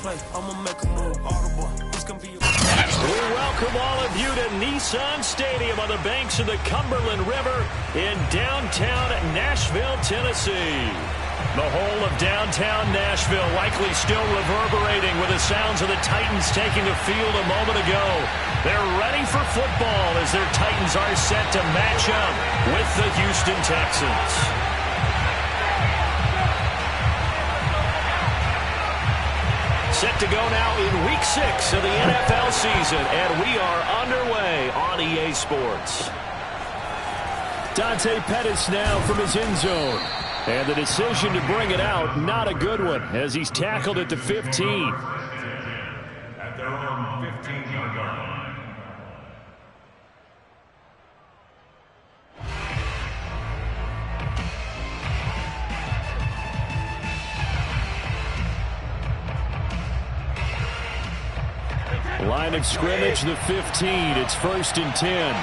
play. I'ma make a move. Audible. It's gonna be We welcome all of you to Nissan Stadium on the banks of the Cumberland River in downtown Nashville, Tennessee. The whole of downtown Nashville likely still reverberating with the sounds of the Titans taking the field a moment ago. They're ready for football as their Titans are set to match up with the Houston Texans. Set to go now in Week 6 of the NFL season, and we are underway on EA Sports. Dante Pettis now from his end zone. And the decision to bring it out, not a good one, as he's tackled at the 15. At their own 15-yard line. Line of scrimmage, the 15. It's 1st and 10.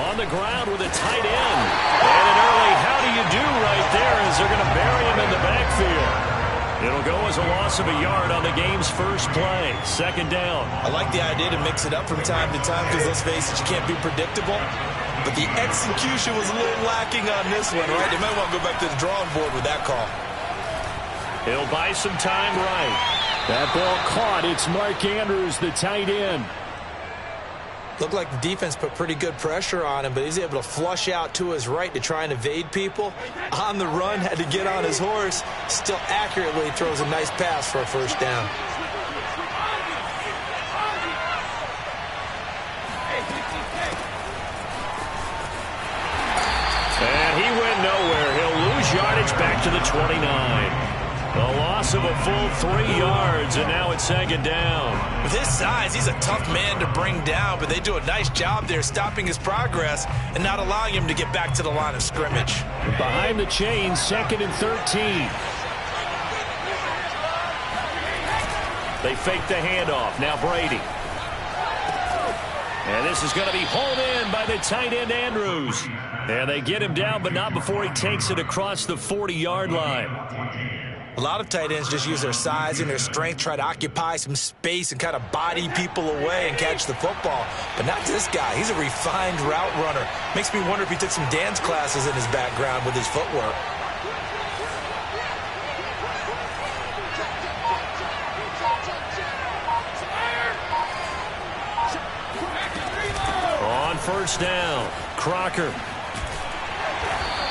On the ground with a tight end. And an early how do you do right there as they're going to bury him in the backfield. It'll go as a loss of a yard on the game's first play. 2nd down. I like the idea to mix it up from time to time because, let's face it, you can't be predictable. But the execution was a little lacking on this one, right? They might want to go back to the drawing board with that call. He'll buy some time right. That ball caught. It's Mark Andrews, the tight end. Looked like the defense put pretty good pressure on him, but he's able to flush out to his right to try and evade people. On the run, had to get on his horse. Still accurately throws a nice pass for a 1st down. And he went nowhere. He'll lose yardage back to the 29. A loss of a full 3 yards, and now it's 2nd down. With his size, he's a tough man to bring down, but they do a nice job there stopping his progress and not allowing him to get back to the line of scrimmage. Behind the chains, 2nd and 13. They fake the handoff. Now Brady. And this is going to be hauled in by the tight end, Andrews. And they get him down, but not before he takes it across the 40-yard line. A lot of tight ends just use their size and their strength, try to occupy some space and kind of body people away and catch the football. But not this guy. He's a refined route runner. Makes me wonder if he took some dance classes in his background with his footwork. On 1st down, Crocker.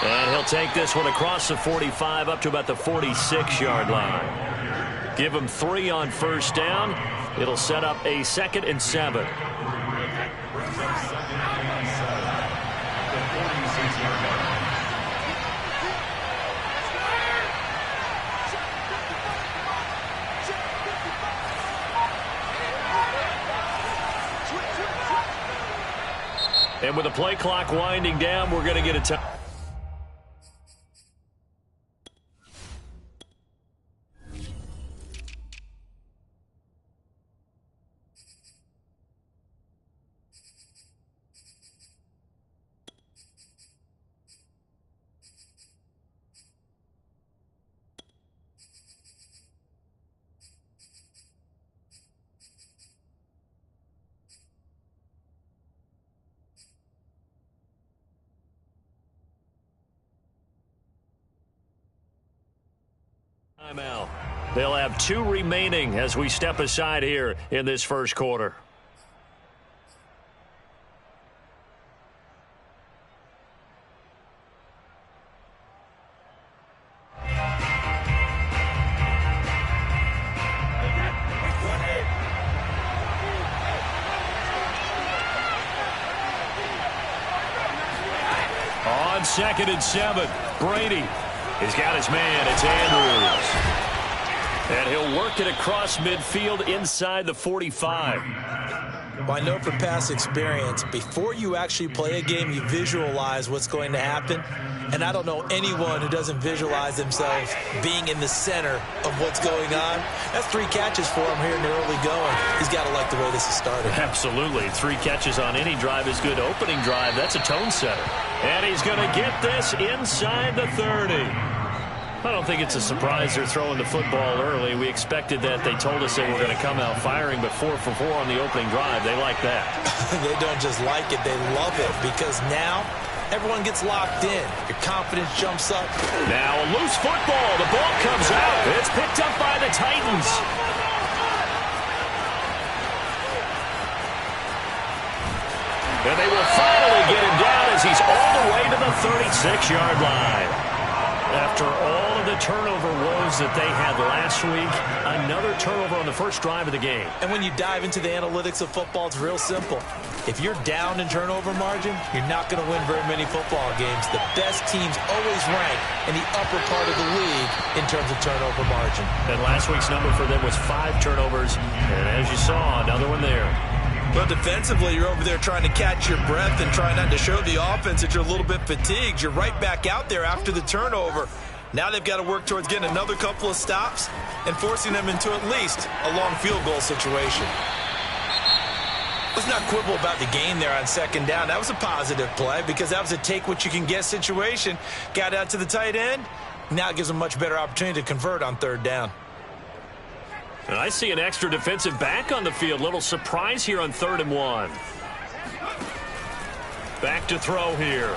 And he'll take this one across the 45 up to about the 46-yard line. Give him 3 on 1st down. It'll set up a 2nd and 7. And with the play clock winding down, we're going to get a time. Timeout. They'll have 2 remaining as we step aside here in this 1st quarter. On 2nd and 7, Brady. He's got his man. It's Andrews. And he'll work it across midfield inside the 45. Well, I know from past experience, before you actually play a game, you visualize what's going to happen. And I don't know anyone who doesn't visualize themselves being in the center of what's going on. That's 3 catches for him here in the early going. He's got to like the way this is started. Absolutely. 3 catches on any drive is good. Opening drive, that's a tone setter. And he's going to get this inside the 30. I don't think it's a surprise they're throwing the football early. We expected that. They told us they were going to come out firing, but 4 for 4 on the opening drive. They like that. They don't just like it, they love it, because now everyone gets locked in. Your confidence jumps up. Now a loose football. The ball comes out. It's picked up by the Titans. And they will finally get him down as he's all the way to the 36-yard line. After all of the turnover woes that they had last week, another turnover on the first drive of the game. And when you dive into the analytics of football, it's real simple. If you're down in turnover margin, you're not going to win very many football games. The best teams always rank in the upper part of the league in terms of turnover margin. And last week's number for them was 5 turnovers. And as you saw, another one there. But defensively, you're over there trying to catch your breath and try not to show the offense that you're a little bit fatigued. You're right back out there after the turnover. Now they've got to work towards getting another couple of stops and forcing them into at least a long field goal situation. Let's not quibble about the gain there on second down. That was a positive play because that was a take-what-you-can-get situation. Got out to the tight end. Now it gives them a much better opportunity to convert on third down. And I see an extra defensive back on the field. Little surprise here on 3rd and 1. Back to throw here.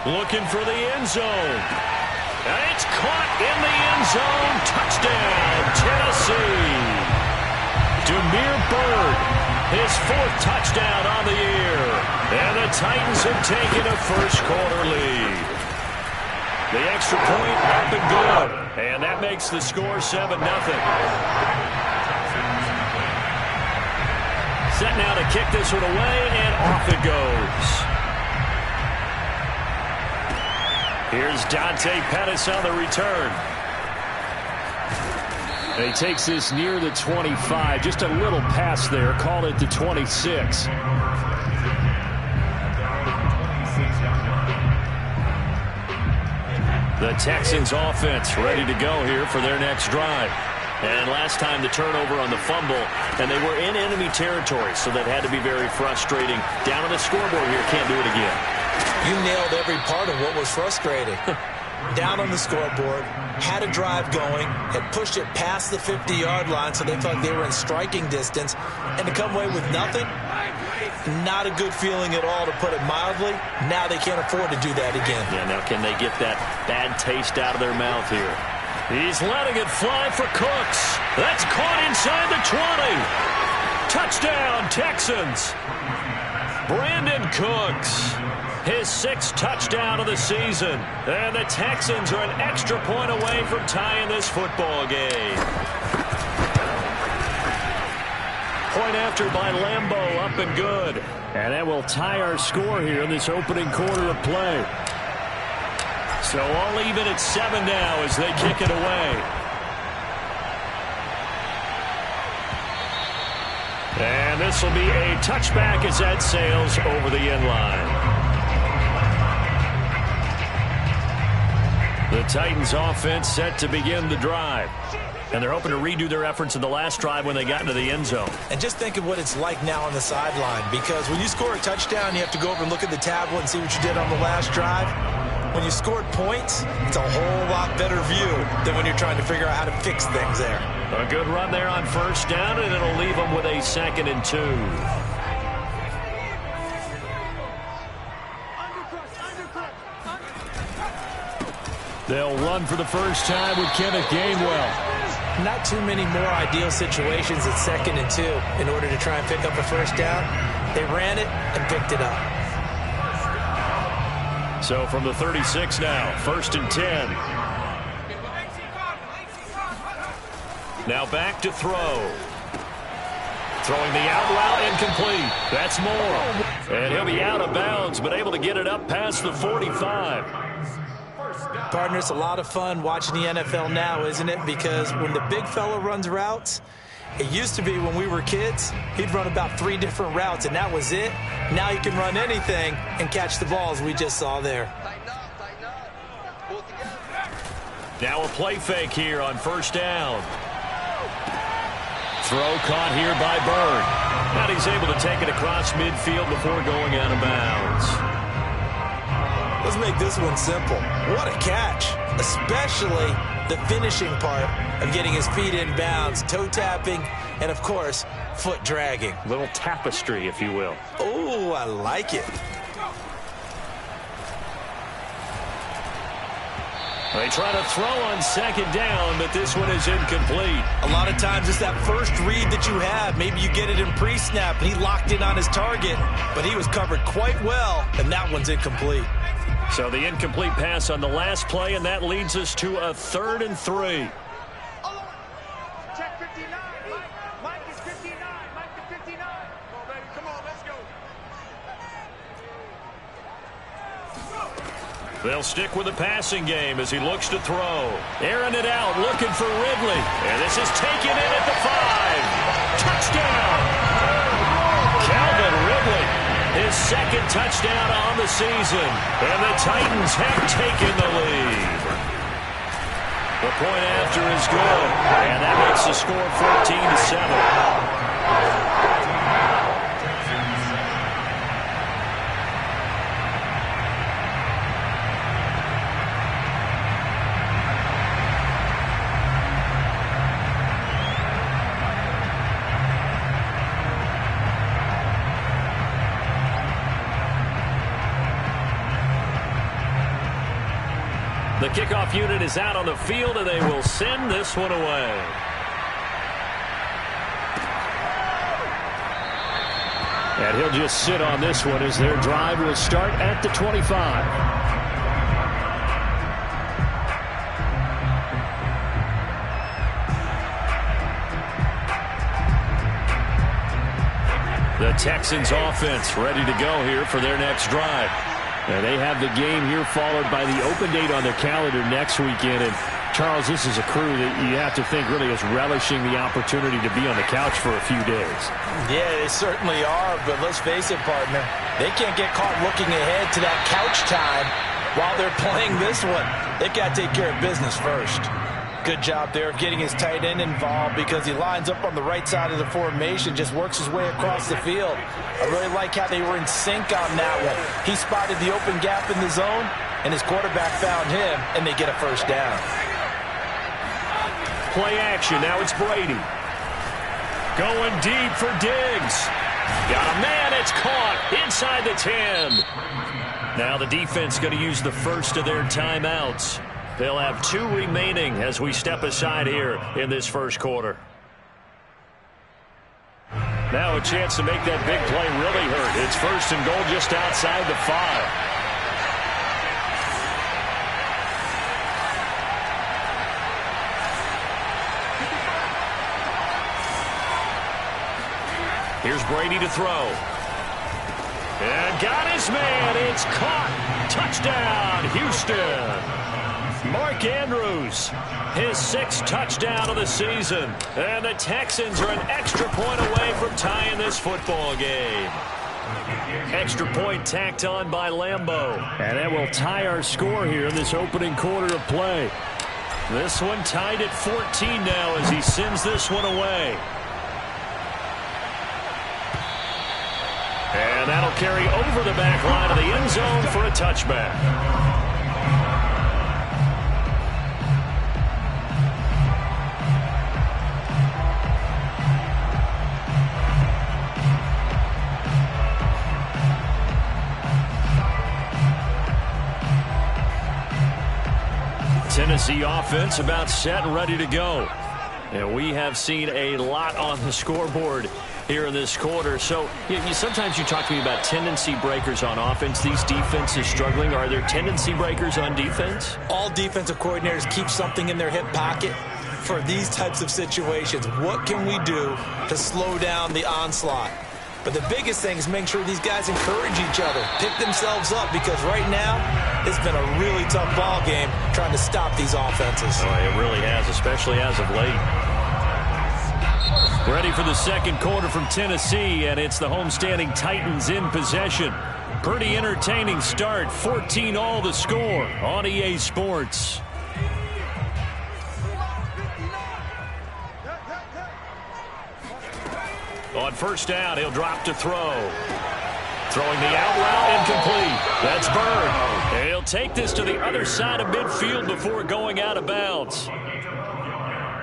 Looking for the end zone. And it's caught in the end zone. Touchdown, Tennessee. Demir Bird, his 4th touchdown on the year. And the Titans have taken a first-quarter lead. The extra point up and good. And that makes the score 7-0. Set now to kick this one away, and off it goes. Here's Dante Pettis on the return. He takes this near the 25. Just a little pass there. Call it the 26. The Texans offense ready to go here for their next drive. And last time the turnover on the fumble, and they were in enemy territory, so that had to be very frustrating. Down on the scoreboard here, can't do it again. You nailed every part of what was frustrating. Down on the scoreboard, had a drive going, had pushed it past the 50-yard line so they felt like they were in striking distance, and to come away with nothing, not a good feeling at all, to put it mildly. Now they can't afford to do that again. Yeah, now can they get that bad taste out of their mouth here? He's letting it fly for Cooks. That's caught inside the 20. Touchdown, Texans. Brandon Cooks, his 6th touchdown of the season. And the Texans are an extra point away from tying this football game. Point after by Lambeau, up and good. And that will tie our score here in this opening quarter of play. So all even at 7 now as they kick it away. And this will be a touchback as that sails over the end line. The Titans offense set to begin the drive. And they're hoping to redo their efforts in the last drive when they got into the end zone. And just think of what it's like now on the sideline, because when you score a touchdown, you have to go over and look at the tablet and see what you did on the last drive. When you scored points, it's a whole lot better view than when you're trying to figure out how to fix things there. A good run there on first down, and it'll leave them with a 2nd and 2. They'll run for the first time with Kenneth Gainwell. Not too many more ideal situations at 2nd and 2 in order to try and pick up a first down. They ran it and picked it up. So from the 36 now, 1st and 10. Now back to throw. Throwing the out route, incomplete. That's Moore. And he'll be out of bounds, but able to get it up past the 45. Partner, it's a lot of fun watching the NFL now, isn't it? Because when the big fella runs routes, It used to be when we were kids, he'd run about 3 different routes, and that was it. Now he can run anything and catch the balls we just saw there. Now a play fake here on first down. Throw caught here by Bird. And he's able to take it across midfield before going out of bounds. Let's make this one simple. What a catch, especially the finishing part of getting his feet in bounds, toe tapping, and of course, foot dragging. Little tapestry, if you will. Oh, I like it. They try to throw on second down, but this one is incomplete. A lot of times it's that first read that you have. Maybe you get it in pre-snap, and he locked in on his target, but he was covered quite well, and that one's incomplete. So the incomplete pass on the last play, and that leads us to a 3rd and 3. Check 59. Mike is 59. Mike is 59. Come on, baby. Come on, let's go. They'll stick with the passing game as he looks to throw. Airing it out, looking for Ridley. And this is taken in at the 5. Touchdown! Calvin Ridley, his 2nd touchdown on the season. And the Titans have taken the lead. The point after is good. And that makes the score 14-7. The kickoff unit is out on the field, and they will send this one away. And he'll just sit on this one as their drive will start at the 25. The Texans offense ready to go here for their next drive. And they have the game here followed by the open date on their calendar next weekend. And, Charles, this is a crew that you have to think really is relishing the opportunity to be on the couch for a few days. Yeah, they certainly are, but let's face it, partner. They can't get caught looking ahead to that couch time while they're playing this one. They've got to take care of business first. Good job there of getting his tight end involved because he lines up on the right side of the formation, just works his way across the field. I really like how they were in sync on that one. He spotted the open gap in the zone, and his quarterback found him, and they get a first down. Play action. Now it's Brady. Going deep for Diggs. Got a man. It's caught inside the 10. Now the defense going to use the first of their timeouts. They'll have 2 remaining as we step aside here in this first quarter. Now a chance to make that big play really hurt. It's 1st and goal just outside the 5. Here's Brady to throw. And got his man. It's caught. Touchdown, Houston. Mark Andrews, his 6th touchdown of the season. And the Texans are an extra point away from tying this football game. Extra point tacked on by Lambeau. And that will tie our score here in this opening quarter of play. This one tied at 14 now as he sends this one away. And that'll carry over the back line of the end zone for a touchback. Tennessee offense about set and ready to go. And we have seen a lot on the scoreboard here in this quarter. So sometimes you talk to me about tendency breakers on offense. These defenses struggling. Are there tendency breakers on defense? All defensive coordinators keep something in their hip pocket for these types of situations. What can we do to slow down the onslaught? But the biggest thing is make sure these guys encourage each other, pick themselves up, because right now it's been a really tough ball game trying to stop these offenses. Oh, it really has, especially as of late. Ready for the second quarter from Tennessee, and it's the homestanding Titans in possession. Pretty entertaining start. 14-all the score on EA Sports. On first down, he'll drop to throw. Throwing the out route, incomplete. That's Bird. And he'll take this to the other side of midfield before going out of bounds.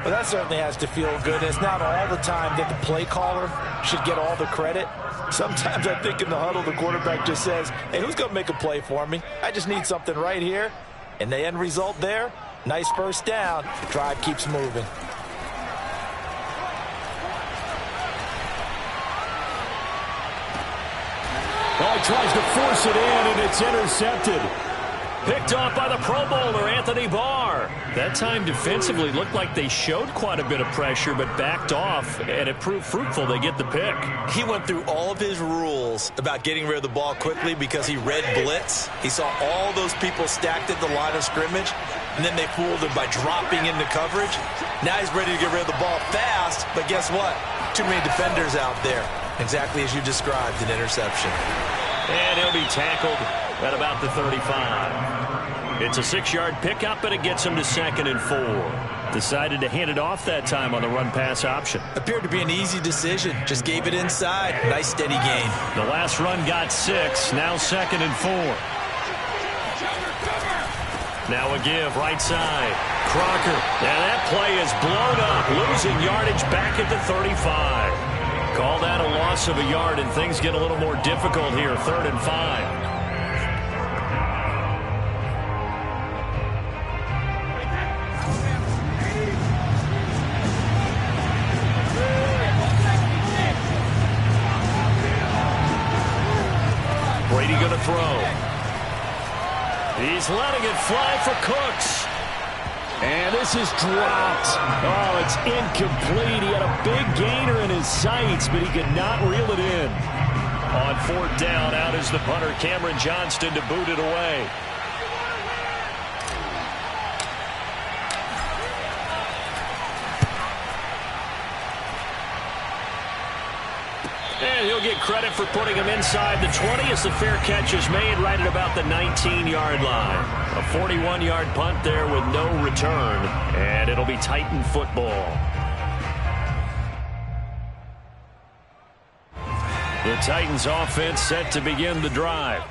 Well, that certainly has to feel good. It's not all the time that the play caller should get all the credit. Sometimes I think in the huddle, the quarterback just says, hey, who's going to make a play for me? I just need something right here. And the end result there, nice first down. Drive keeps moving. Oh, he tries to force it in, and it's intercepted. Picked off by the Pro Bowler, Anthony Barr. That time defensively looked like they showed quite a bit of pressure, but backed off, and it proved fruitful. They get the pick. He went through all of his rules about getting rid of the ball quickly because he read blitz. He saw all those people stacked at the line of scrimmage, and then they fooled him by dropping into coverage. Now he's ready to get rid of the ball fast, but guess what? Too many defenders out there. Exactly as you described, an interception. And he'll be tackled at about the 35. It's a 6-yard pickup, and it gets him to 2nd and 4. Decided to hand it off that time on the run-pass option. Appeared to be an easy decision. Just gave it inside. Nice, steady gain. The last run got 6. Now 2nd and 4. Now a give, right side. Crocker. And that play is blown up. Losing yardage back at the 35. Call that a loss of a yard, and things get a little more difficult here. 3rd and 5. Brady going to throw. He's letting it fly for Cooks. And this is dropped. Oh, it's incomplete. He had a big gainer in his sights, but he could not reel it in. On 4th down, out is the punter, Cameron Johnston, to boot it away. And he'll get credit for putting him inside the 20 as the fair catch is made right at about the 19-yard line. A 41-yard punt there with no return, and it'll be Titan football. The Titans offense set to begin the drive.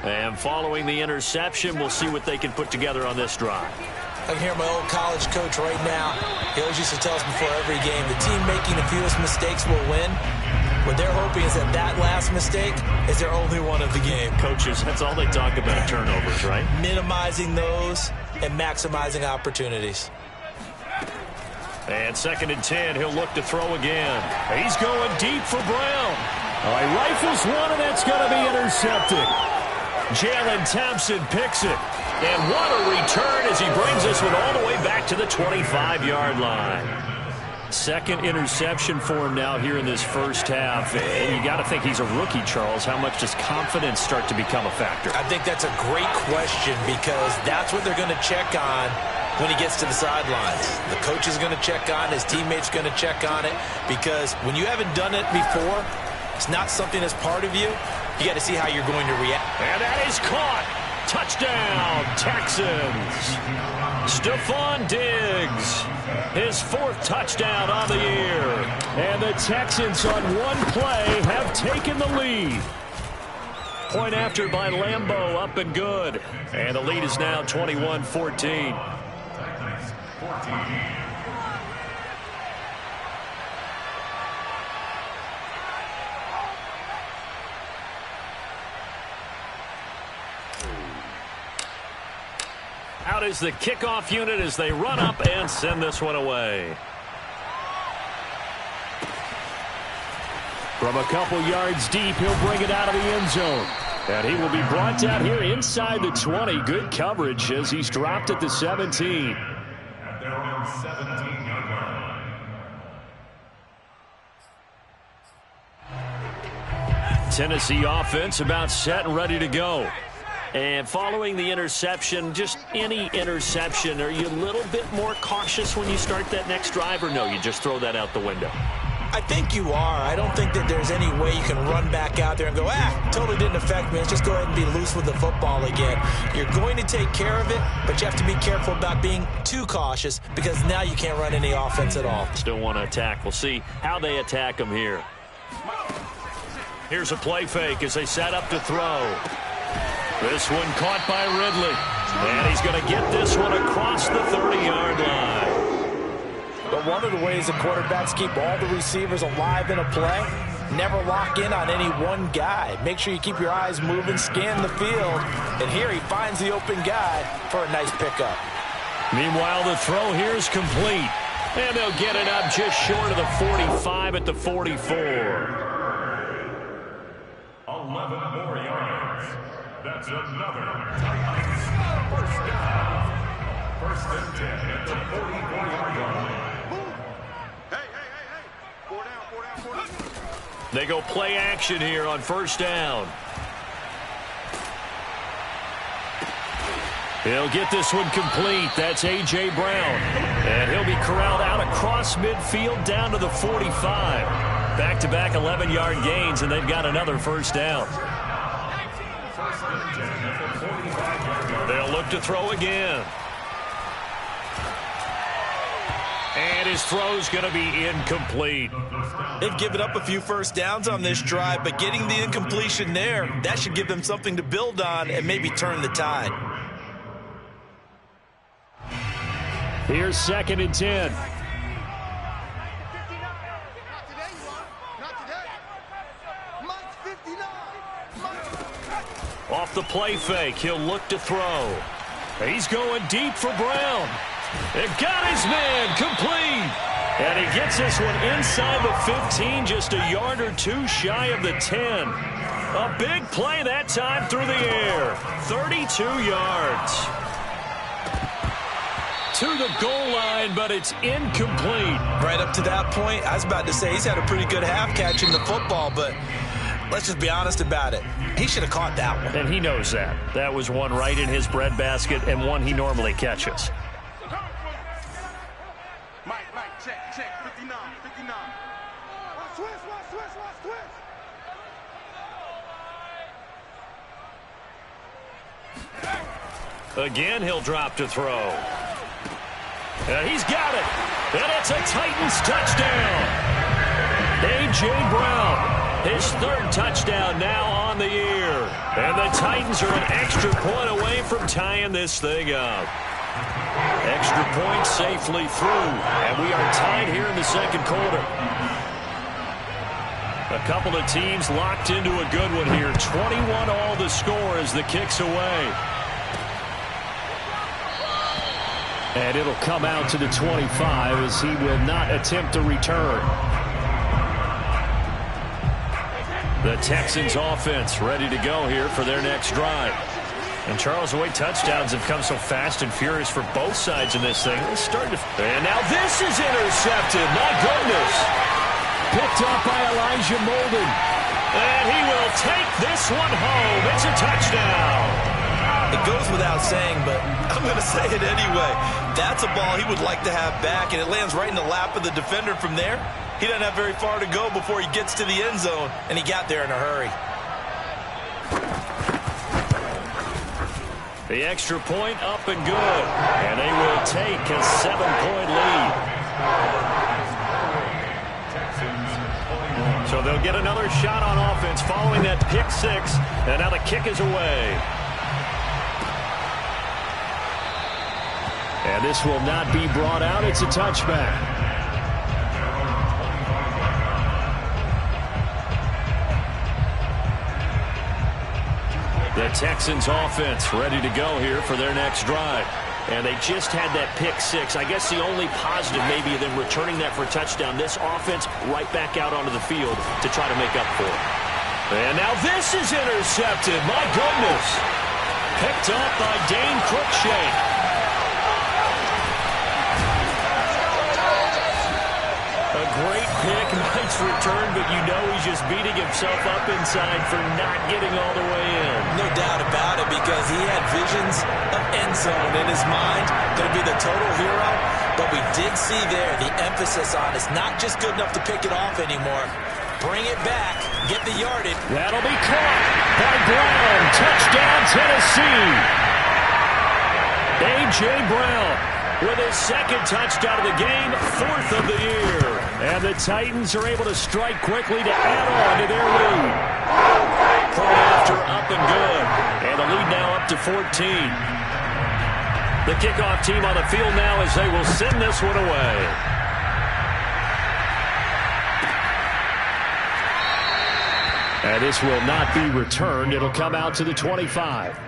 And following the interception, we'll see what they can put together on this drive. I can hear my old college coach right now. He always used to tell us before every game, the team making the fewest mistakes will win. What they're hoping is that last mistake is their only one of the game. Coaches, that's all they talk about, turnovers, right? Minimizing those and maximizing opportunities. And 2nd and 10, he'll look to throw again. He's going deep for Brown. He rifles one, and that's going to be intercepted. Jalen Thompson picks it. And what a return as he brings this one all the way back to the 25-yard line. 2nd interception for him now here in this first half. And you got to think he's a rookie, Charles. How much does confidence start to become a factor? I think that's a great question because that's what they're going to check on when he gets to the sidelines. The coach is going to check on, his teammates going to check on it, because when you haven't done it before, it's not something that's part of you. You got to see how you're going to react. And that is caught. Touchdown, Texans. Stephon Diggs, his 4th touchdown on the year. And the Texans on one play have taken the lead. Point after by Lambeau, up and good. And the lead is now 21-14. Out is the kickoff unit as they run up and send this one away. From a couple yards deep, he'll bring it out of the end zone. And he will be brought down here inside the 20. Good coverage as he's dropped at the 17. At their own 17-yard line. Tennessee offense about set and ready to go. And following the interception, just any interception, are you a little bit more cautious when you start that next drive, or no, you just throw that out the window? I think you are. I don't think that there's any way you can run back out there and go, totally didn't affect me. Let's just go ahead and be loose with the football again. You're going to take care of it, but you have to be careful about being too cautious because now you can't run any offense at all. Still want to attack. We'll see how they attack them here. Here's a play fake as they set up to throw. This one caught by Ridley. And he's going to get this one across the 30-yard line. But one of the ways that quarterbacks keep all the receivers alive in a play, never lock in on any one guy. Make sure you keep your eyes moving, scan the field, and here he finds the open guy for a nice pickup. Meanwhile, the throw here is complete. And they'll get it up just short of the 45 at the 44. 11 more yards. That's another Titans first down. First and 10 at the 44-yard line. They go play action here on first down. He'll get this one complete. That's A.J. Brown. And he'll be corralled out across midfield down to the 45. Back-to-back 11-yard gains, and they've got another first down. They'll look to throw again. And his throw's going to be incomplete. They've given up a few first downs on this drive, but getting the incompletion there, that should give them something to build on and maybe turn the tide. Here's 2nd and 10. Off the play fake, he'll look to throw. He's going deep for Brown. It got his man complete. And he gets this one inside the 15, just a yard or two shy of the 10. A big play that time through the air. 32 yards. To the goal line, but it's incomplete. Right up to that point, I was about to say he's had a pretty good half catching the football, but let's just be honest about it. He should have caught that one. And he knows that. That was one right in his breadbasket and one he normally catches. Check, 59. Watch twist. Again, he'll drop to throw. And he's got it. And it's a Titans touchdown. A.J. Brown, his 3rd touchdown now on the year. And the Titans are an extra point away from tying this thing up. Extra point safely through. And we are tied here in the 2nd quarter. A couple of teams locked into a good one here. 21 all the score as the kick's away. And it'll come out to the 25 as he will not attempt to return. The Texans offense ready to go here for their next drive. And Charles, the way touchdowns have come so fast and furious for both sides in this thing. Let's start to... And now this is intercepted. My goodness. Picked up by Elijah Molden. And he will take this one home. It's a touchdown. It goes without saying, but I'm going to say it anyway. That's a ball he would like to have back, and it lands right in the lap of the defender from there. He doesn't have very far to go before he gets to the end zone, and he got there in a hurry. The extra point up and good. And they will take a 7-point lead. So they'll get another shot on offense following that pick 6. And now the kick is away. And this will not be brought out. It's a touchback. The Texans offense ready to go here for their next drive. And they just had that pick 6. I guess the only positive maybe of them returning that for a touchdown. This offense right back out onto the field to try to make up for it. And now this is intercepted. My goodness. Picked up by Dane Cruikshank. A great pick, nice return, but you know he's just beating himself up inside for not getting all the way in. No doubt about it, because because he had visions of end zone in his mind, going to be the total hero. But we did see there the emphasis on it's not just good enough to pick it off anymore. Bring it back, get the yardage. That'll be caught by Brown. Touchdown, Tennessee. A.J. Brown with his second touchdown of the game, fourth of the year. And the Titans are able to strike quickly to add on to their lead. Point after up and good. And the lead now up to 14. The kickoff team on the field now as they will send this one away. And this will not be returned. It'll come out to the 25.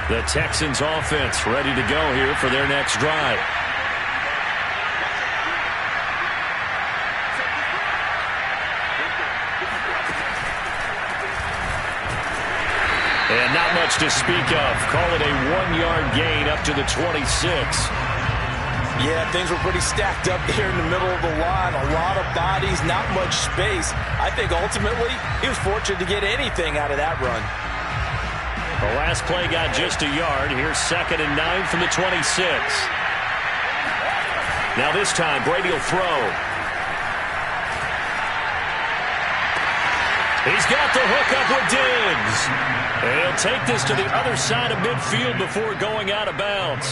The Texans offense ready to go here for their next drive. And not much to speak of. Call it a 1-yard gain up to the 26. Yeah, things were pretty stacked up there in the middle of the line. A lot of bodies, not much space. I think ultimately he was fortunate to get anything out of that run. The last play got just a yard. Here's 2nd and 9 from the 26. Now this time, Brady will throw. He's got the hook up with Diggs. And he'll take this to the other side of midfield before going out of bounds.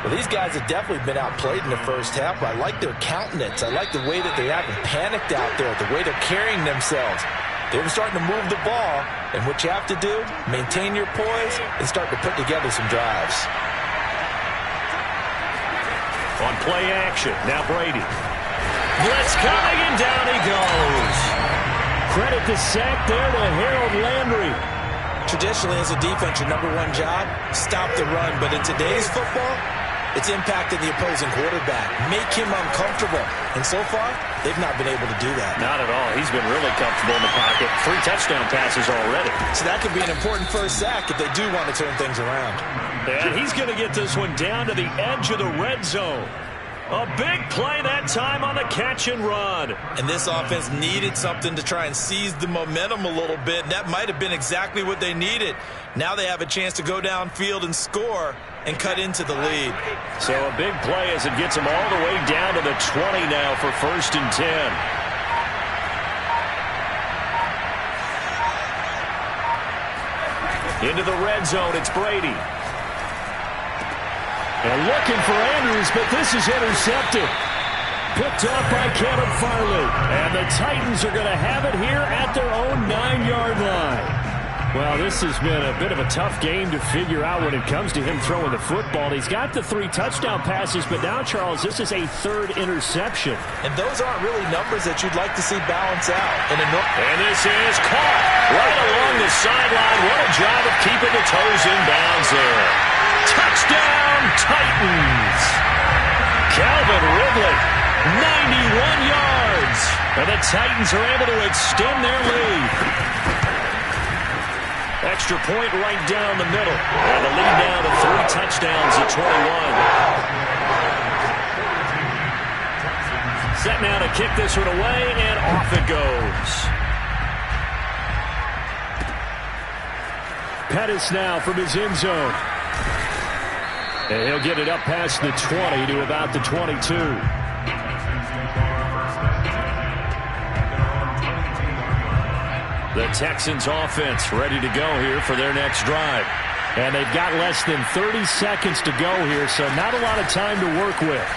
Well, these guys have definitely been outplayed in the first half, but I like their countenance. I like the way that they haven't panicked out there, the way they're carrying themselves. They're starting to move the ball, and what you have to do, maintain your poise and start to put together some drives. On play action, now Brady. Blitz coming, and down he goes. Credit the sack there to Harold Landry. Traditionally, as a defense, your #1 job, stop the run. But in today's football, it's impacting the opposing quarterback. Make him uncomfortable. And so far, they've not been able to do that. Not at all. He's been really comfortable in the pocket. 3 touchdown passes already. So that could be an important first sack if they do want to turn things around. And he's going to get this one down to the edge of the red zone. A big play that time on the catch and run. And this offense needed something to try and seize the momentum a little bit. And that might have been exactly what they needed. Now they have a chance to go downfield and score and cut into the lead. So a big play as it gets them all the way down to the 20 now for 1st and 10. Into the red zone, it's Brady. And looking for Andrews, but this is intercepted. Picked off by Caleb Farley. And the Titans are going to have it here at their own 9-yard line. Well, this has been a bit of a tough game to figure out when it comes to him throwing the football. He's got the 3 touchdown passes, but now, Charles, this is a 3rd interception. And those aren't really numbers that you'd like to see balance out. And this is caught right along the sideline. What a job of keeping the toes in bounds there. Touchdown, Titans. Calvin Ridley, 91 yards. And the Titans are able to extend their lead. Extra point right down the middle. And the lead down to 3 touchdowns at 21. Set now to kick this one away, and off it goes. Pettis now from his end zone. And he'll get it up past the 20 to about the 22. The Texans offense ready to go here for their next drive. And they've got less than 30 seconds to go here, so not a lot of time to work with.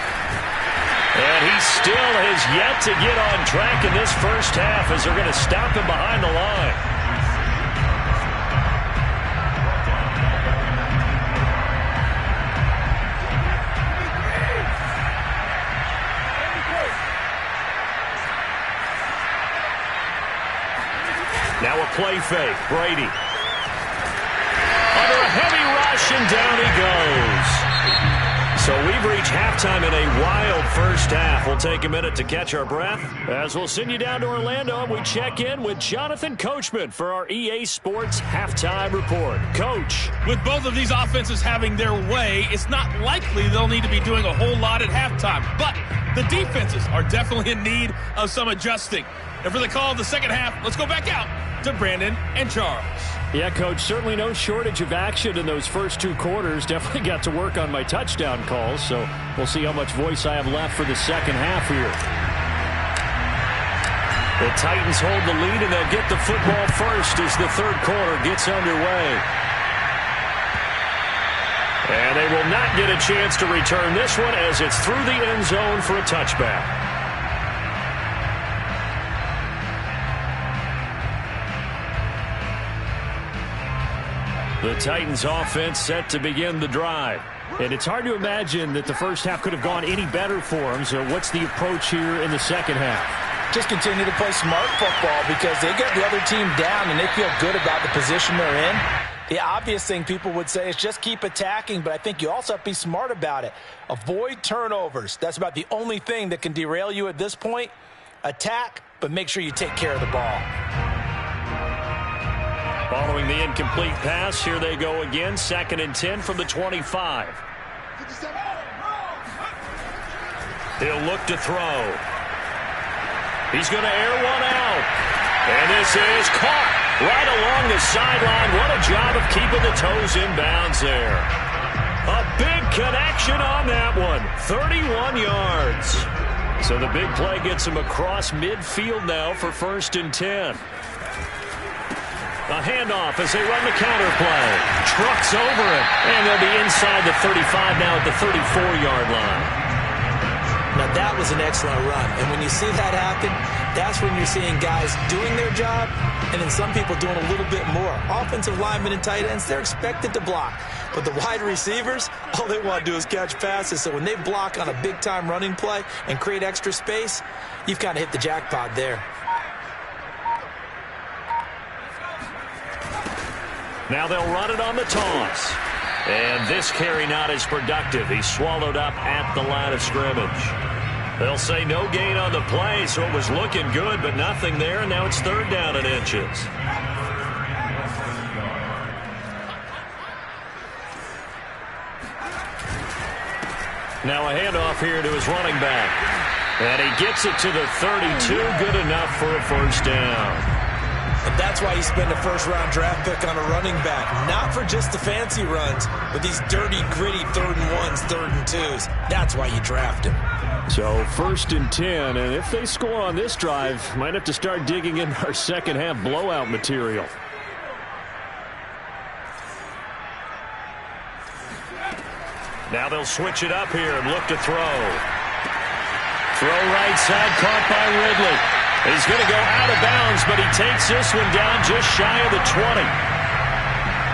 And he still has yet to get on track in this first half as they're going to stop him behind the line. Now a play fake. Brady. Under a heavy rush, and down he goes. So we've reached halftime in a wild first half. We'll take a minute to catch our breath as we'll send you down to Orlando and we check in with Jonathan Coachman for our EA Sports Halftime Report. Coach. With both of these offenses having their way, it's not likely they'll need to be doing a whole lot at halftime. But the defenses are definitely in need of some adjusting. And for the call of the second half, let's go back out to Brandon and Charles. Yeah, Coach, certainly no shortage of action in those first two quarters. Definitely got to work on my touchdown calls, so we'll see how much voice I have left for the second half here. The Titans hold the lead, and they'll get the football first as the third quarter gets underway. And they will not get a chance to return this one as it's through the end zone for a touchback. The Titans offense set to begin the drive. And it's hard to imagine that the first half could have gone any better for them. So what's the approach here in the second half? Just continue to play smart football because they get the other team down and they feel good about the position they're in. The obvious thing people would say is just keep attacking, but I think you also have to be smart about it. Avoid turnovers. That's about the only thing that can derail you at this point. Attack, but make sure you take care of the ball. Following the incomplete pass, here they go again. 2nd and 10 from the 25. He'll look to throw. He's going to air one out. And this is caught right along the sideline. What a job of keeping the toes in bounds there. A big connection on that one. 31 yards. So the big play gets him across midfield now for 1st and 10. A handoff as they run the counter play. Trucks over it. And they'll be inside the 35 now at the 34-yard line. Now that was an excellent run. And when you see that happen, that's when you're seeing guys doing their job and then some people doing a little bit more. Offensive linemen and tight ends, they're expected to block. But the wide receivers, all they want to do is catch passes. So when they block on a big-time running play and create extra space, you've kind of hit the jackpot there. Now they'll run it on the toss. And this carry not as productive. He's swallowed up at the line of scrimmage. They'll say no gain on the play, so it was looking good, but nothing there, and now it's 3rd down and inches. Now a handoff here to his running back. And he gets it to the 32, good enough for a 1st down. And that's why you spend a first-round draft pick on a running back. Not for just the fancy runs, but these dirty, gritty 3rd and 1s, 3rd and 2s. That's why you draft him. So 1st and 10, and if they score on this drive, might have to start digging in our second half blowout material. Now they'll switch it up here and look to throw. Throw right side, caught by Ridley. He's going to go out of bounds, but he takes this one down just shy of the 20.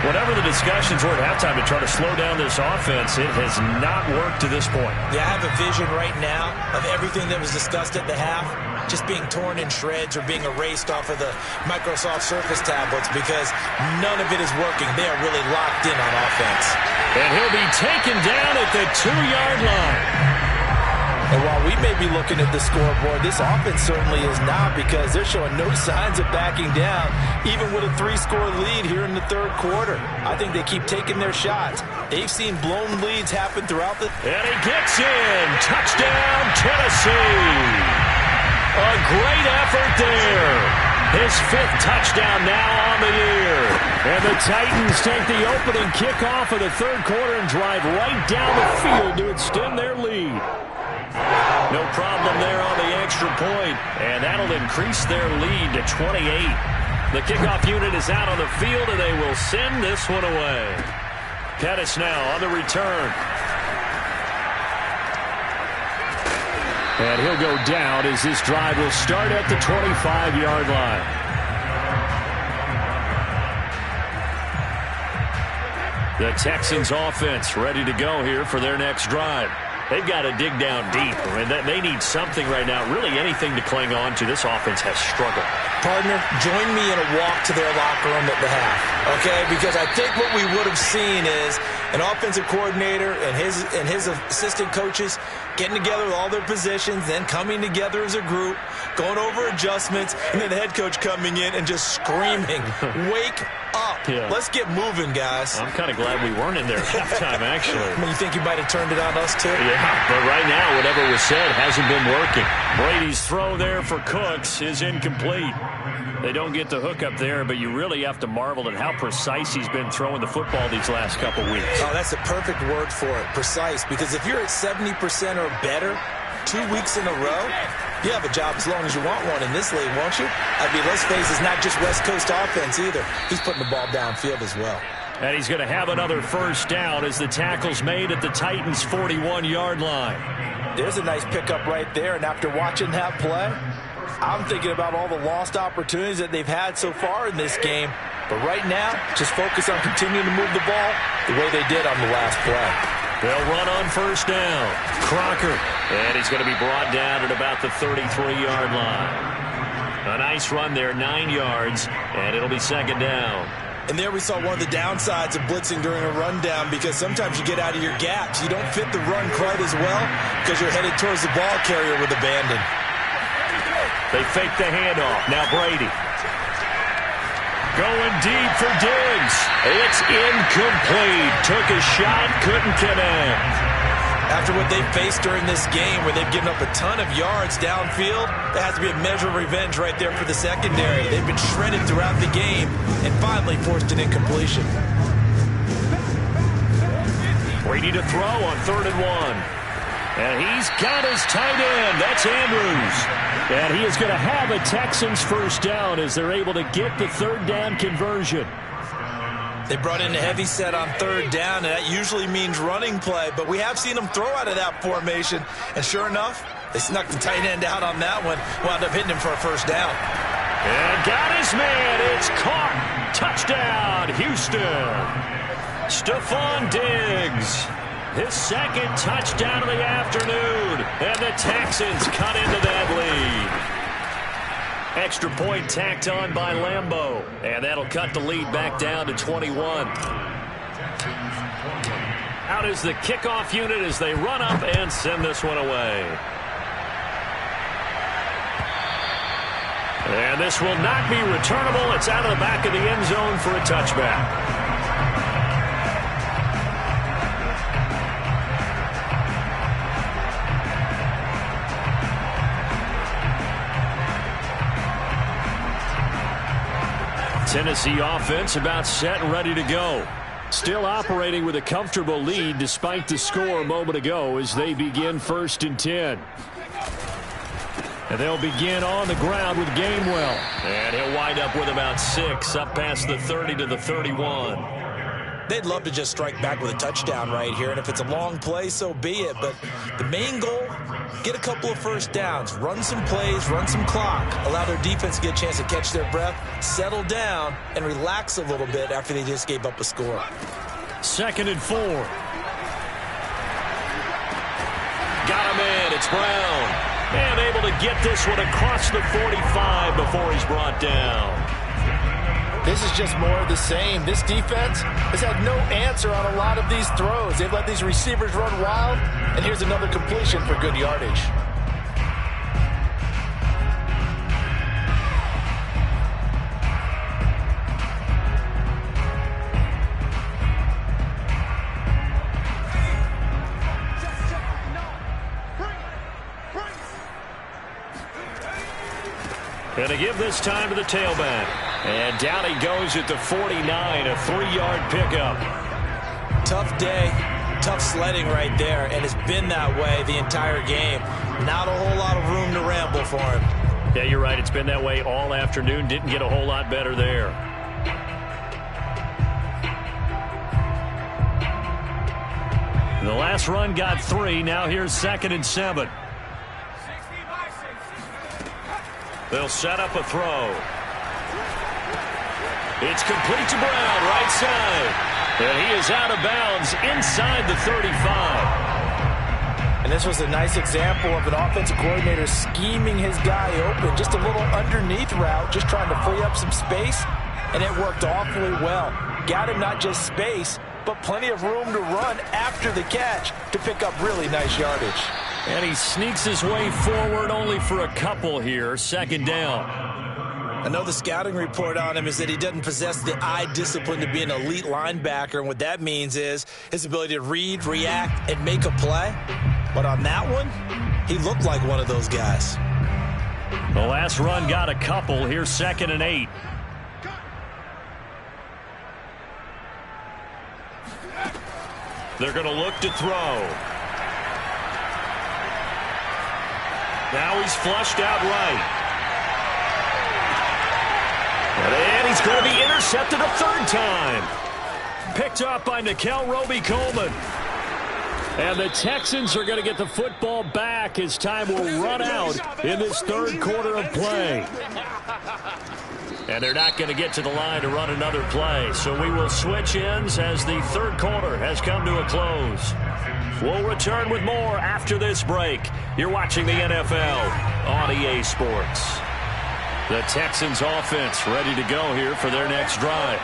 Whatever the discussions were at halftime to try to slow down this offense, it has not worked to this point. Yeah, I have a vision right now of everything that was discussed at the half just being torn in shreds or being erased off of the Microsoft Surface tablets because none of it is working. They are really locked in on offense. And he'll be taken down at the 2-yard line. And while we may be looking at the scoreboard, this offense certainly is not because they're showing no signs of backing down, even with a 3-score lead here in the 3rd quarter. I think they keep taking their shots. They've seen blown leads happen throughout the... And he gets in. Touchdown, Tennessee. A great effort there. His 5th touchdown now on the year. And the Titans take the opening kickoff of the 3rd quarter and drive right down the field to extend their lead. No problem there on the extra point, and that'll increase their lead to 28. The kickoff unit is out on the field, and they will send this one away. Pettis now on the return. And he'll go down as this drive will start at the 25-yard line. The Texans offense ready to go here for their next drive. They've got to dig down deep. I mean, they need something right now, really anything to cling on to. This offense has struggled. Partner, join me in a walk to their locker room at the half, okay? Because I think what we would have seen is an offensive coordinator and his assistant coaches getting together with all their positions, then coming together as a group, going over adjustments, and then the head coach coming in and just screaming, wake up. Yeah. Let's get moving, guys. I'm kind of glad we weren't in there at halftime, actually. I mean, you think you might have turned it on us, too? Yeah, but right now, whatever was said hasn't been working. Brady's throw there for Cooks is incomplete. They don't get the hook up there, but you really have to marvel at how precise he's been throwing the football these last couple weeks. Oh, that's a perfect word for it, precise. Because if you're at 70% or better 2 weeks in a row, you have a job as long as you want one in this league, won't you? I mean, let's face it, it's not just West Coast offense either. He's putting the ball downfield as well. And he's going to have another first down as the tackle's made at the Titans' 41-yard line. There's a nice pickup right there, and after watching that play, I'm thinking about all the lost opportunities that they've had so far in this game. But right now, just focus on continuing to move the ball the way they did on the last play. They'll run on first down. Crocker. And he's going to be brought down at about the 33-yard line. A nice run there, 9 yards, and it'll be second down. And there we saw one of the downsides of blitzing during a rundown, because sometimes you get out of your gaps. You don't fit the run quite as well because you're headed towards the ball carrier with abandon. They fake the handoff. Now Brady. Going deep for Diggs. It's incomplete. Took a shot, couldn't connect. After what they've faced during this game, where they've given up a ton of yards downfield, there has to be a measure of revenge right there for the secondary. They've been shredded throughout the game and finally forced an incompletion. Brady to throw on 3rd and 1. And he's got his tight end. That's Andrews. And he is going to have a Texans first down as they're able to get the third down conversion. They brought in a heavy set on 3rd down, and that usually means running play. But we have seen them throw out of that formation. And sure enough, they snuck the tight end out on that one. Wound up hitting him for a first down. And got his man. It's caught. Touchdown, Houston. Stephon Diggs. His second touchdown of the afternoon. And the Texans cut into that lead. Extra point tacked on by Lambeau. And that'll cut the lead back down to 21. Out is the kickoff unit as they run up and send this one away. And this will not be returnable. It's out of the back of the end zone for a touchback. Tennessee offense about set and ready to go. Still operating with a comfortable lead despite the score a moment ago as they begin 1st and 10. And they'll begin on the ground with Gainwell. And he'll wind up with about 6 up past the 30 to the 31. They'd love to just strike back with a touchdown right here, and if it's a long play, so be it. But the main goal, get a couple of first downs, run some plays, run some clock, allow their defense to get a chance to catch their breath, settle down, and relax a little bit after they just gave up a score. 2nd and 4. Got him in. It's Brown. And able to get this one across the 45 before he's brought down. This is just more of the same. This defense has had no answer on a lot of these throws. They've let these receivers run wild, and here's another completion for good yardage. Going to give this time to the tailback. And down he goes at the 49, a 3-yard pickup. Tough day, tough sledding right there, and it's been that way the entire game. Not a whole lot of room to ramble for him. Yeah, you're right. It's been that way all afternoon. Didn't get a whole lot better there. The last run got 3. Now here's 2nd and 7. They'll set up a throw. It's complete to Brown, right side. And he is out of bounds inside the 35. And this was a nice example of an offensive coordinator scheming his guy open. Just a little underneath route, just trying to free up some space, and it worked awfully well. Got him not just space, but plenty of room to run after the catch to pick up really nice yardage. And he sneaks his way forward only for a couple here. Second down. I know the scouting report on him is that he doesn't possess the eye discipline to be an elite linebacker, and what that means is his ability to read, react, and make a play. But on that one, he looked like one of those guys. The last run got a couple. Here's 2nd and 8. They're going to look to throw. Now he's flushed out right. And he's going to be intercepted a third time. Picked up by Nickel Roby-Coleman. And the Texans are going to get the football back as time will run out in this third quarter of play. And they're not going to get to the line to run another play. So we will switch ends as the third quarter has come to a close. We'll return with more after this break. You're watching the NFL on EA Sports. The Texans offense ready to go here for their next drive.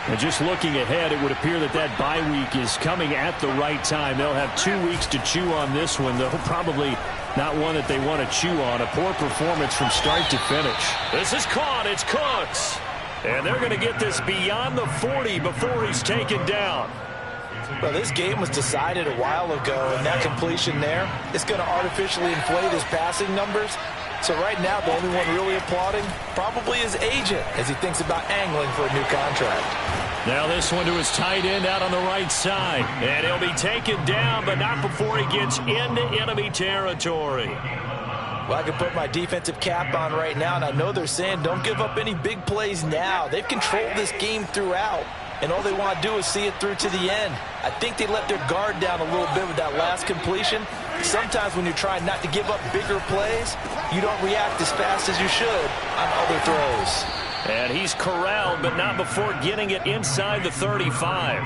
And just looking ahead, it would appear that that bye week is coming at the right time. They'll have 2 weeks to chew on this one, though probably not one that they want to chew on. A poor performance from start to finish. This is caught. It's Cooks. And they're going to get this beyond the 40 before he's taken down. Well, this game was decided a while ago, and that completion there is going to artificially inflate his passing numbers. So right now, the only one really applauding probably his agent as he thinks about angling for a new contract. Now this one to his tight end out on the right side. And he'll be taken down, but not before he gets into enemy territory. Well, I can put my defensive cap on right now, and I know they're saying don't give up any big plays now. They've controlled this game throughout, and all they want to do is see it through to the end. I think they let their guard down a little bit with that last completion. Sometimes when you're trying not to give up bigger plays, you don't react as fast as you should on other throws. And he's corralled, but not before getting it inside the 35.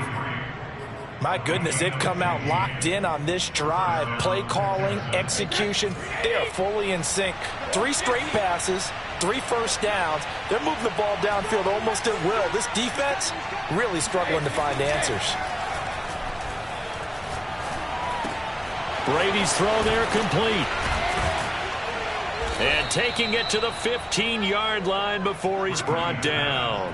My goodness, they've come out locked in on this drive. Play calling, execution, they are fully in sync. 3 straight passes, 3 first downs. They're moving the ball downfield almost at will. This defense really struggling to find answers. Brady's throw there complete. And taking it to the 15-yard line before he's brought down.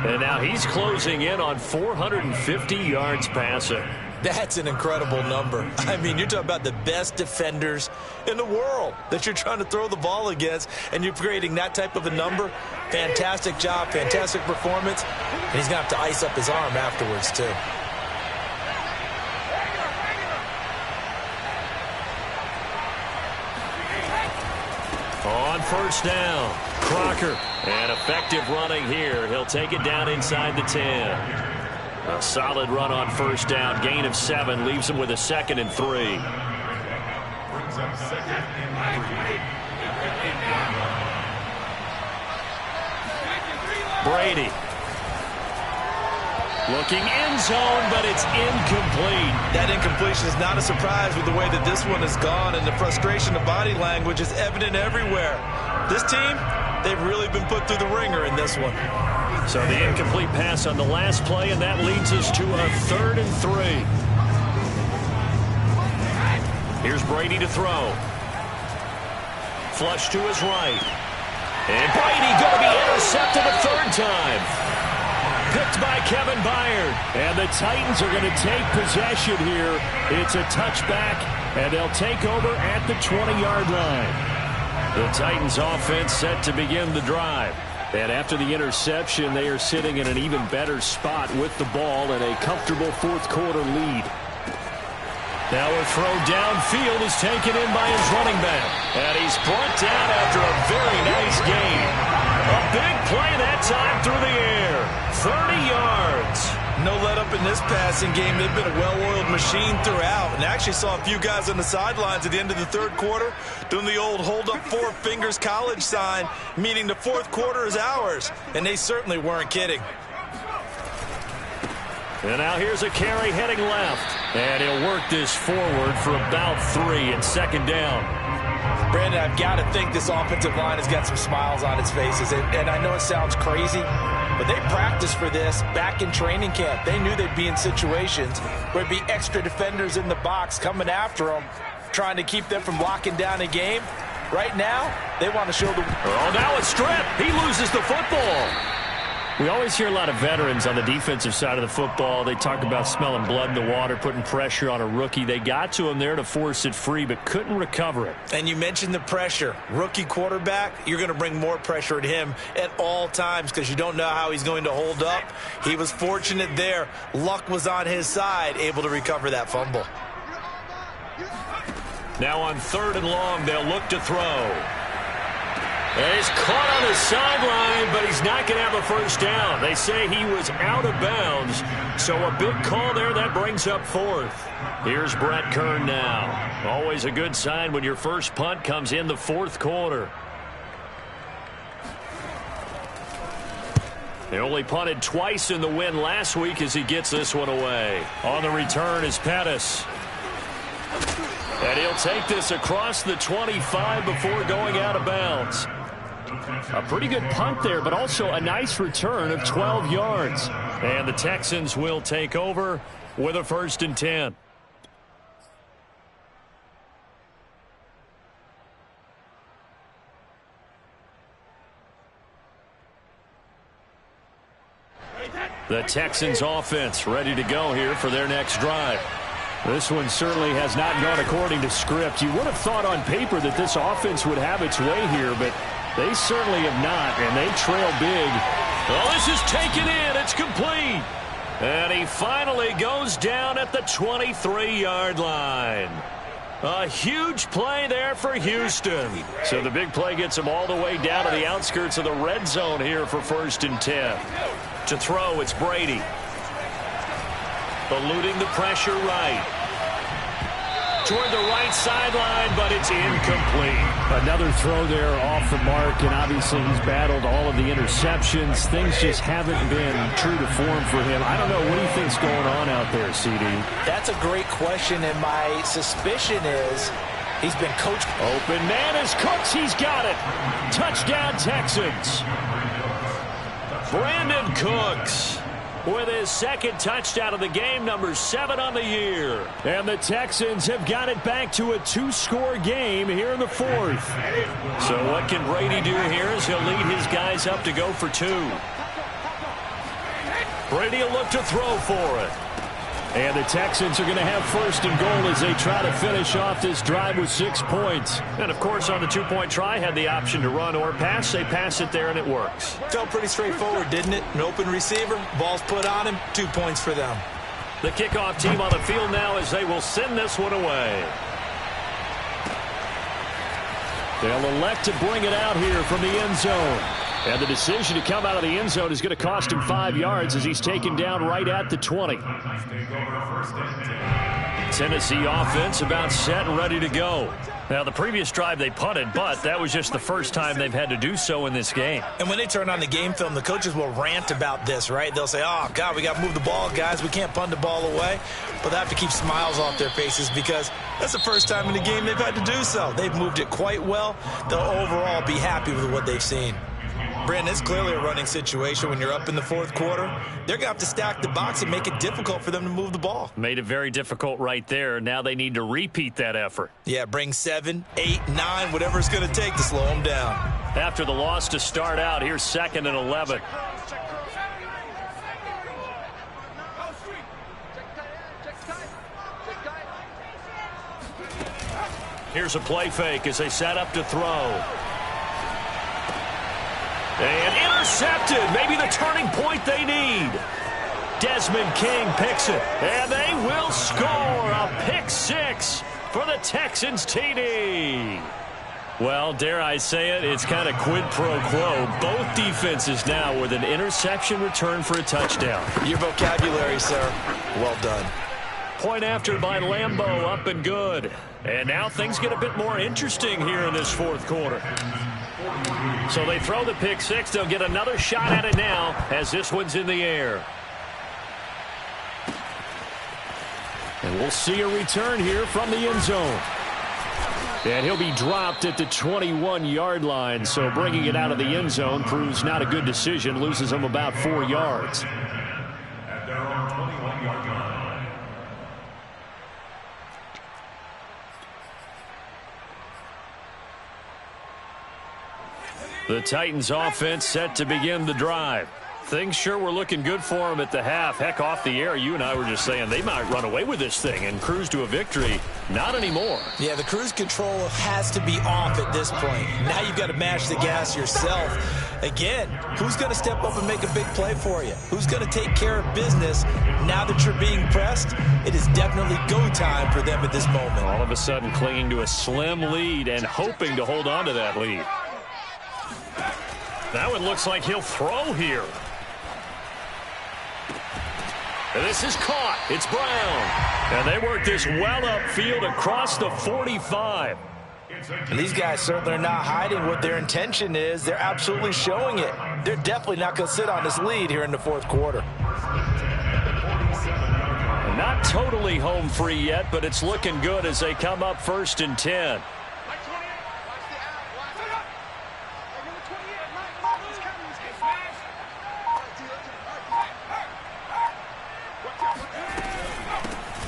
And now he's closing in on 450 yards passing. That's an incredible number. I mean, you're talking about the best defenders in the world that you're trying to throw the ball against, and you're creating that type of a number. Fantastic job, fantastic performance. And he's going to have to ice up his arm afterwards, too. On first down, Crocker. And effective running here. He'll take it down inside the 10. A solid run on first down. Gain of 7 leaves him with a 2nd and 3. Brings up 2nd and 3. Brady. Looking end zone, but it's incomplete. That incompletion is not a surprise with the way that this one has gone, and the frustration of body language is evident everywhere. This team, they've really been put through the ringer in this one. So the incomplete pass on the last play, and that leads us to a 3rd and 3. Here's Brady to throw. Flush to his right. And Brady going to be intercepted a 3rd time. Picked by Kevin Byard. And the Titans are going to take possession here. It's a touchback, and they'll take over at the 20-yard line. The Titans offense set to begin the drive. And after the interception, they are sitting in an even better spot with the ball and a comfortable 4th quarter lead. Now a throw downfield is taken in by his running back. And he's brought down after a very nice gain. A big play that time through the air. 30 yards. No let up in this passing game. They've been a well-oiled machine throughout. And actually saw a few guys on the sidelines at the end of the 3rd quarter doing the old hold up 4 fingers college sign, meaning the 4th quarter is ours. And they certainly weren't kidding. And now here's a carry heading left. And he'll work this forward for about 3 and second down. Brandon, I've got to think this offensive line has got some smiles on its faces. And I know it sounds crazy, but they practiced for this back in training camp. They knew they'd be in situations where there'd be extra defenders in the box coming after them, trying to keep them from locking down a game. Right now, they want to show the... Oh, now a strip. He loses the football. We always hear a lot of veterans on the defensive side of the football. They talk about smelling blood in the water, putting pressure on a rookie. They got to him there to force it free, but couldn't recover it. And you mentioned the pressure. Rookie quarterback, you're going to bring more pressure at him at all times because you don't know how he's going to hold up. He was fortunate there. Luck was on his side, able to recover that fumble. Now on 3rd and long, they'll look to throw. And he's caught on the sideline, but he's not going to have a first down. They say he was out of bounds, so a big call there that brings up 4th. Here's Brett Kern now. Always a good sign when your first punt comes in the 4th quarter. They only punted twice in the win last week as he gets this one away. On the return is Pettis. And he'll take this across the 25 before going out of bounds. A pretty good punt there, but also a nice return of 12 yards. And the Texans will take over with a 1st and 10. The Texans offense ready to go here for their next drive. This one certainly has not gone according to script. You would have thought on paper that this offense would have its way here, but they certainly have not, and they trail big. Oh, this is taken in. It's complete. And he finally goes down at the 23-yard line. A huge play there for Houston. So the big play gets him all the way down to the outskirts of the red zone here for 1st and 10. To throw, it's Brady. Eluding the pressure right. Toward the right sideline, but it's incomplete. Another throw there off the mark, and obviously he's battled all of the interceptions. Things just haven't been true to form for him. I don't know. What do you think's going on out there, CD? That's a great question, and my suspicion is he's been coached. Open man is Cooks. He's got it. Touchdown, Texans. Brandon Cooks with his 2nd touchdown of the game, number 7 on the year. And the Texans have got it back to a 2-score game here in the 4th. So what can Brady do here as he'll lead his guys up to go for 2. Brady will look to throw for it. And the Texans are going to have 1st and goal as they try to finish off this drive with 6 points. And, of course, on the 2-point try, had the option to run or pass. They pass it there, and it works. Felt pretty straightforward, didn't it? An open receiver, ball's put on him, 2 points for them. The kickoff team on the field now as they will send this one away. They'll elect to bring it out here from the end zone. And the decision to come out of the end zone is going to cost him 5 yards as he's taken down right at the 20. Tennessee offense about set and ready to go. Now, the previous drive they punted, but that was just the first time they've had to do so in this game. And when they turn on the game film, the coaches will rant about this, right? They'll say, oh, God, we got to move the ball, guys. We can't punt the ball away. But they have to keep smiles off their faces because that's the first time in the game they've had to do so. They've moved it quite well. They'll overall be happy with what they've seen. Brandon, it's clearly a running situation when you're up in the 4th quarter. They're going to have to stack the box and make it difficult for them to move the ball. Made it very difficult right there. Now they need to repeat that effort. Yeah, bring 7, 8, 9, whatever it's going to take to slow them down. After the loss to start out, here's 2nd and 11. Here's a play fake as they set up to throw. And intercepted. Maybe the turning point they need. Desmond King picks it. And they will score a pick 6 for the Texans TD. Well, dare I say it, it's kind of quid pro quo. Both defenses now with an interception return for a touchdown. Your vocabulary, sir. Well done. Point after by Lambeau, up and good. And now things get a bit more interesting here in this 4th quarter. So they throw the pick 6. They'll get another shot at it now as this one's in the air. And we'll see a return here from the end zone. And he'll be dropped at the 21-yard line, so bringing it out of the end zone proves not a good decision, loses him about 4 yards. At their own 21-yard line. The Titans offense set to begin the drive. Things sure were looking good for them at the half. Heck, off the air, you and I were just saying they might run away with this thing and cruise to a victory. Not anymore. Yeah, the cruise control has to be off at this point. Now you've got to mash the gas yourself. Again, who's going to step up and make a big play for you? Who's going to take care of business now that you're being pressed? It is definitely go time for them at this moment. All of a sudden clinging to a slim lead and hoping to hold on to that lead. Now it looks like he'll throw here. This is caught. It's Brown. And they work this well upfield across the 45. And these guys certainly are not hiding what their intention is. They're absolutely showing it. They're definitely not going to sit on this lead here in the fourth quarter. Not totally home free yet, but it's looking good as they come up 1st and 10.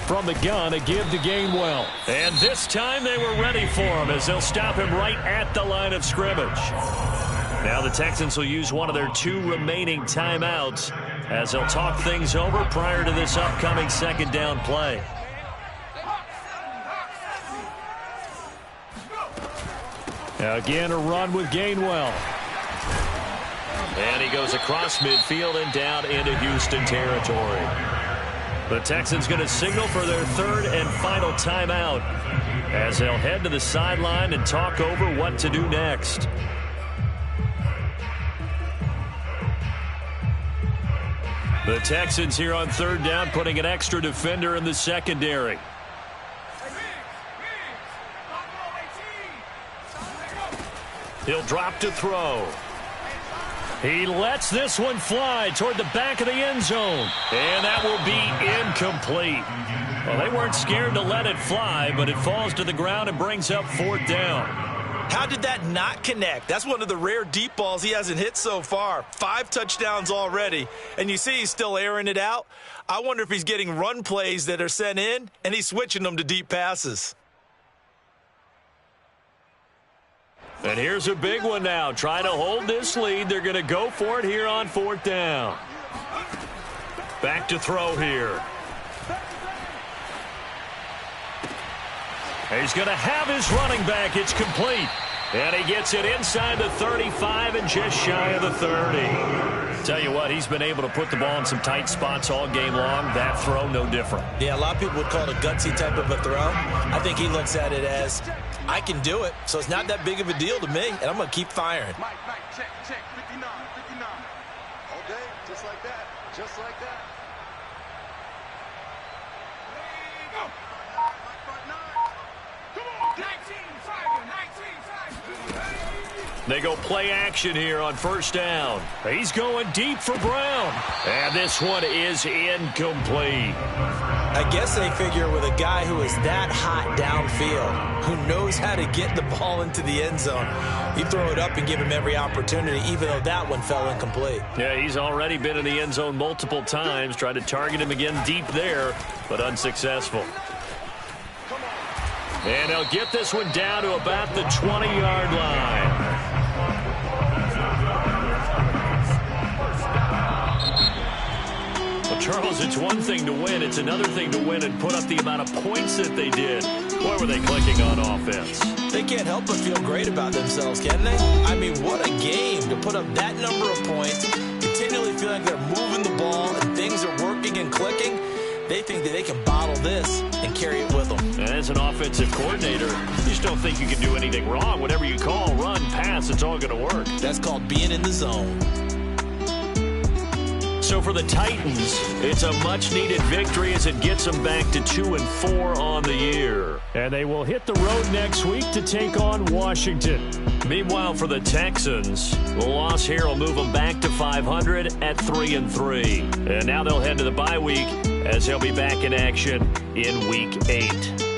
From the gun, a give to Gainwell. And this time they were ready for him as they'll stop him right at the line of scrimmage. Now the Texans will use one of their 2 remaining timeouts as they'll talk things over prior to this upcoming 2nd down play. Again, a run with Gainwell. And he goes across midfield and down into Houston territory. The Texans going to signal for their 3rd and final timeout as they'll head to the sideline and talk over what to do next. The Texans here on 3rd down putting an extra defender in the secondary. He'll drop to throw. He lets this one fly toward the back of the end zone. And that will be incomplete. Well, they weren't scared to let it fly, but it falls to the ground and brings up 4th down. How did that not connect? That's one of the rare deep balls he hasn't hit so far. 5 touchdowns already, and you see he's still airing it out. I wonder if he's getting run plays that are sent in, and he's switching them to deep passes. And here's a big one now. Trying to hold this lead. They're going to go for it here on 4th down. Back to throw here. He's going to have his running back. It's complete. And he gets it inside the 35 and just shy of the 30. Tell you what, he's been able to put the ball in some tight spots all game long. That throw, no different. Yeah, a lot of people would call it a gutsy type of a throw. I think he looks at it as, I can do it, so it's not that big of a deal to me, and I'm going to keep firing. Mike, check, 59. All day, just like that, just like that. They go play action here on 1st down. He's going deep for Brown. And this one is incomplete. I guess they figure with a guy who is that hot downfield, who knows how to get the ball into the end zone, you throw it up and give him every opportunity, even though that one fell incomplete. Yeah, he's already been in the end zone multiple times, tried to target him again deep there, but unsuccessful. And they'll get this one down to about the 20-yard line. Well, Charles, it's one thing to win. It's another thing to win and put up the amount of points that they did. Boy, were they clicking on offense. They can't help but feel great about themselves, can they? I mean, what a game to put up that number of points, continually feel like they're moving the ball and things are working and clicking. They think that they can bottle this and carry it with them. And as an offensive coordinator, you just don't think you can do anything wrong. Whatever you call, run, pass, it's all going to work. That's called being in the zone. So for the Titans, it's a much-needed victory as it gets them back to 2-4 on the year. And they will hit the road next week to take on Washington. Meanwhile, for the Texans, the loss here will move them back to 500 at 3-3. And now they'll head to the bye week as they'll be back in action in Week 8.